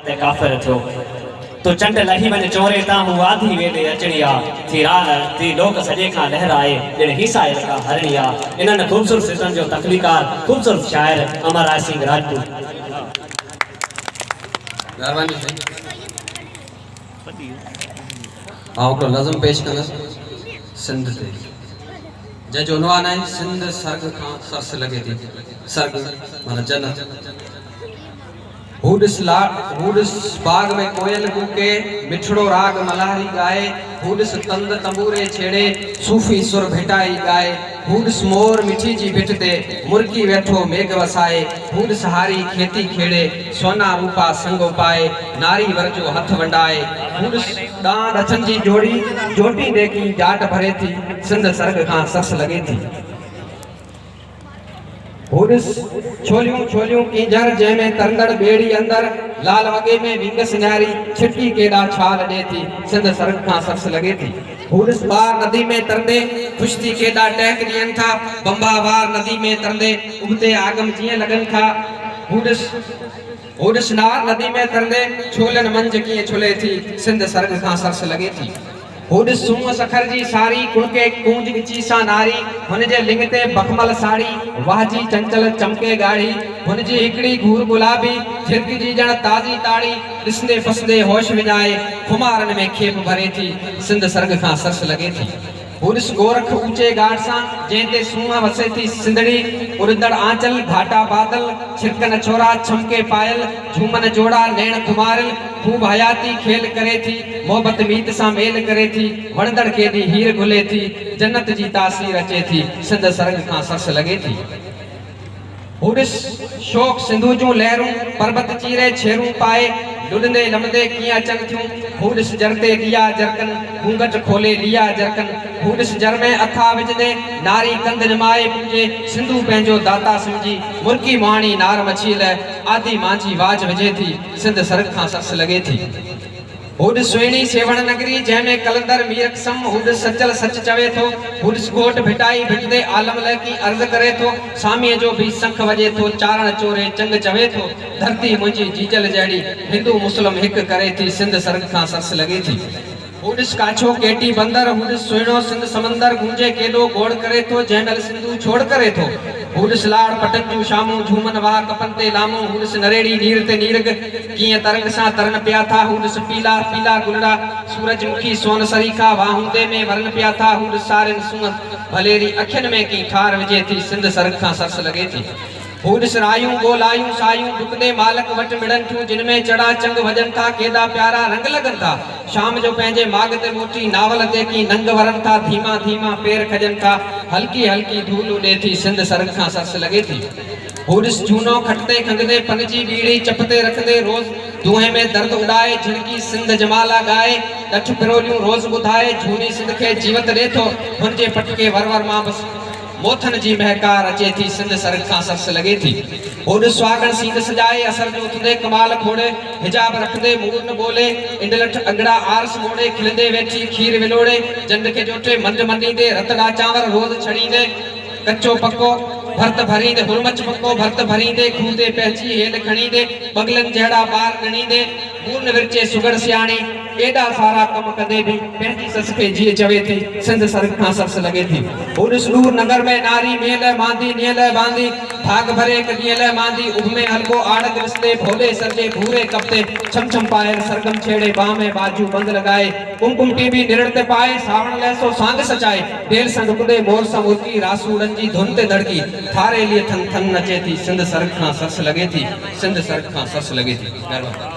ते काफ़िर थियो। तो चंड लही वञ चोरे तां हू आधी वेले अचणी आ थी लोक सॼे खां लहराए ॼण हिसा इलका हरणी आ। इन्हनि ख़ूबसूरत सितनि जो तख़लीकार ख़ूबसूरत शाइर अमर राज सिंह राजपूत। को नज़म पेश कंदस सिंध ते जंहिंजो उनवान आहे सिंध सर्ग खां सरस लॻे थी। सर्ग माना जन्नत। हूडिस बाग में कोयल कूके मिठड़ो राग मल्हारी गाए। हूडिस तंद तंबूरे छेड़े सूफी सुर भेटाई गाए। हूडिस मोर मिठी जी भिट ते मुर्गी वेठो मेघ वसाए। हूडिस हारी खेती खेड़े सोना रूपा संगो पाए नारी वरजो हथ वंडाए। हूडिस डांड अछन जी जोटी देखी जाट भरे थी सिंध सर्ग खां सरस लगे थी। हूडिस छोलियूं कींजर जंहिंमें तरंदड़ बेड़ी अंदर लाल वगे में विंग सिंगारी छिटकी केड़ा छाल ॾे थी सिंध सर्ग खां सरस लगे थी। हूडिस बार नदी में तरंदे खुश्ती केड़ा टहक ॾियनि था बंबावार नदी में तरंदे उगते आगम जीअं लॻनि था। हूडिस नार नदी में तरंदे छोलन मंझ कीअं छुले थी सिंध सर्ग खां सरस लगे थी। हूडिस सूंह सखर जी सारी कुणके कूंज गिची सा नारी हुनजे लिंग ते बखमल साड़ी वाहजी चंचल चमके गाड़ी हुनजी हिकड़ी घूर गुलाबी झिरकी जी जण ताज़ी ताड़ी ॾिसंदे फसंदे होश विञाए खुमारन में खेप भरे थी सिंध सर्ग खां सरस लगे थी। हूडिस गोरख ऊंचे गाढ़ सां जंहिंते सूंह वसे थी सिंधड़ी उड़ंदड़ आंचल घाटा बादल छिरकन छोरा छमके पायल झूमन जोड़ा नैण कुमारिल खूब हयाती खेल करे थी मोहब्बत मीत सां मेल करे थी वणंदड़ केॾी हीर घुले थी जन्नत जी तासीर अचे थी सिंध सर्ग खां सरस लगे थी। हूडिस शोक सिंधु जूं लहरूं पर्वत चीरे छेरूं पाए लुडंदे लमदे कीअं अचनि थियूं। हूडिस जरते लिया जरकन घूंघट खोले लिया जरकन। हूडिस जर में अथा विझंदे नारी कंध जमाए पूजे सिंधु पंहिंजो दाता समझी मुर्गी माणी नार मछील आदि मांझी वाज विझे थी सिंध सर्ग खां सरस लगे थी। हूडिस सुहिणी सेवण नगरी जंहिंमें कलंदर मीर कसम हूडिस सचल सच चवे थो। हूडिस घोट भिटाई भिटदे आलम लकी अर्ज करे थो सामीअ जो भी संख वजे थो चारण चोरे चंग चवे थो धरती मुंहिंजी जीजल जहिड़ी हिंदू मुस्लिम हिक करे थी सिंध सर्ग खां सरस लगे थी। हूडिस काछो केटी बंदर हूडिस सुहिणो सिंध समंदर गूंजे केॾो गोड़ करे थो जंहिंमहिल सिंधु छोड़ करे थो। हूडिस लाड़ पटन जूं शामूं झूमन वाह कपन ते लामूं हूडिस नरेड़ी नीर ते नीरग कीअं तरंग सां तरन पिया था। हूडिस पीला पीला गुलड़ा सूरजमुखी सोन सरीखा वाहुंदे में वरन पिया था। हूडिस सारिन सूंह भलेरी अखियुनि में की ठार विझे थी सिंध सर्ग खां सरस लगे थी। हूडिस रायूं गोलायूं सायूं डुकदे मालक वट मिड़न थियूं जिनमें चढ़ा चंग वजन था केॾा प्यारा रंग लगन था। शाम जो पंहिंजे माग ते मोटी नावल ते की नंग वरन था धीमा धीमा पैर खजन था हल्की हल्की धूल उड़े थी सिंध सर्ग खां सरस लगे थी। हूडिस झूनो खटते खंगदे पनजी बीड़ी चपते रखदे रोज दुहे में दर्द उड़ाए झिड़की सिंध जमाला गाए डठ पिरोलियूं रोज ॿुधाए झूनी सिंध खे जीवत ॾे थो हुनजे पटके वर वर मां बस मोथन जी महकार अचे थी सिंध सर्ग खां सरस लगे थी। हूडिस सुहागण सीन सजाए असर जो उथंदे कमाल खोड़े हिजाब रखदे मूर न बोले इंडलठ अंगड़ा आरस मोड़े खिलंदे वेठी खीर विलोड़े जंड के जोटे मंड मनींदे रतड़ा चांवर रोज छड़ींदे कच्चो पक्को भर्त भरींदे हुरमच पक्को भर्त भरींदे खूंदे पहची हेल खणींदे बगलन जहिड़ा बार गणींदे मूर्न विरचे सुगड़ सियाणी एडा सारा कम कदे भी पंहिंजी सस खे जीअं चवे थी सिंध सर्ग खां सरस लगे थी। हूडिस दूर नगर में नारी मेल मांदी नियल बांदी भाग भरे एक ॾींहं लाइ मांदी उभ में हल्को आड़क रिश्ते भोले सरजे भूरे कपते छम छम पायल सरगम छेड़े बाह में बाजू बंद लगाए कुमकुम टीवी निरड़ ते पाए सावण लहसो सांग सचाए ढेल सां डुकदे मोर सां मुर्गी रासूड़न जी धुन ते धड़की थारे लिए थन थन नचे थी सिंध सर्ग खां सरस लगे थी सिंध सर्ग खां सरस लगे थी।